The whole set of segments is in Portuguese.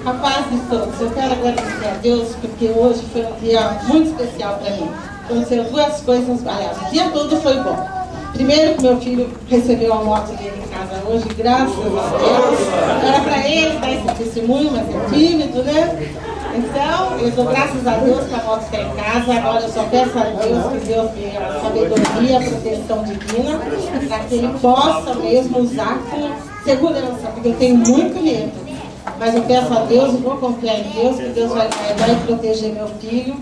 A paz de todos. Eu quero agradecer a Deus porque hoje foi um dia muito especial para mim. Aconteceram duas coisas, aliás, o dia todo foi bom. Primeiro, que meu filho recebeu a moto dele em casa hoje, graças a Deus. Era para ele dar esse testemunho, mas é tímido, né? Então, eu dou graças a Deus que a moto está em casa. Agora eu só peço a Deus que Deus dê a sabedoria, a proteção divina, para que ele possa mesmo usar com segurança, porque eu tenho muito medo. Mas eu peço a Deus e vou confiar em Deus, que Deus vai proteger meu filho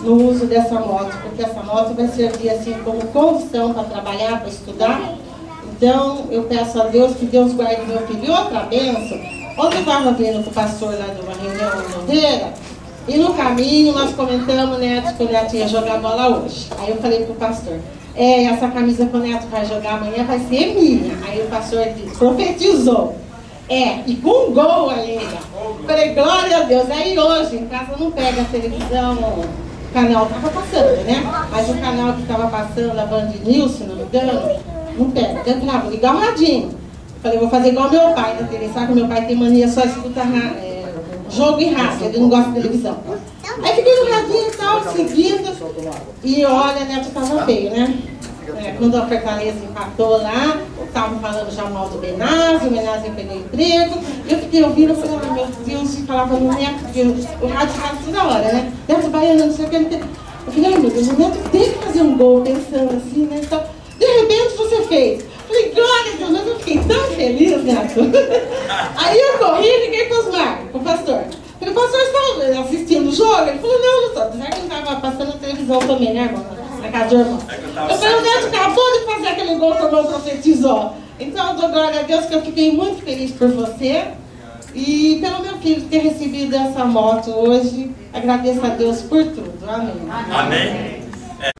no uso dessa moto, porque essa moto vai servir assim como condição para trabalhar, para estudar. Então, eu peço a Deus que Deus guarde meu filho. E outra bênção, ontem eu estava vindo com o pastor lá de uma reunião em Nogueira, e no caminho nós comentamos, Neto, que o Neto ia jogar bola hoje. Aí eu falei para o pastor, essa camisa que o Neto vai jogar amanhã vai ser minha. Aí o pastor disse, profetizou. E com um gol ainda. Falei, glória a Deus. Aí hoje, em casa não pega a televisão, o canal estava passando, né? Mas o canal que estava passando, a Band News, se não me engano, não pega. Eu falei, vou ligar o radinho. Falei, vou fazer igual meu pai na TV. Sabe que meu pai tem mania só de escutar jogo e rádio, ele não gosta de televisão. Aí fiquei no radinho e tal, seguindo. E olha, Neto estava feio, né? Quando a Fortaleza empatou lá, estavam falando já mal do Benazzi, o Benazzi perdeu emprego. Eu fiquei ouvindo, eu falei, meu Deus, e falava no Neto, porque o rádio fala toda hora, né? Neto Baiano, não sei o que. Eu falei, meu Deus, o Neto tem que fazer um gol, pensando assim, né? Então, de repente você fez. Eu falei, glória a Deus, mas eu fiquei tão feliz, Neto. Aí eu corri e liguei para os Marcos, para o pastor. Falei, pastor, você estava assistindo o jogo? Ele falou, não estou. Já que não estava passando televisão também, né, irmão? Na casa do irmão. Eu falei, o Neto acabou de fazer aquele gol que o irmão profetizou. Então, eu dou glória a Deus que eu fiquei muito feliz por você e pelo meu filho ter recebido essa moto hoje. Agradeço a Deus por tudo. Amém. Amém.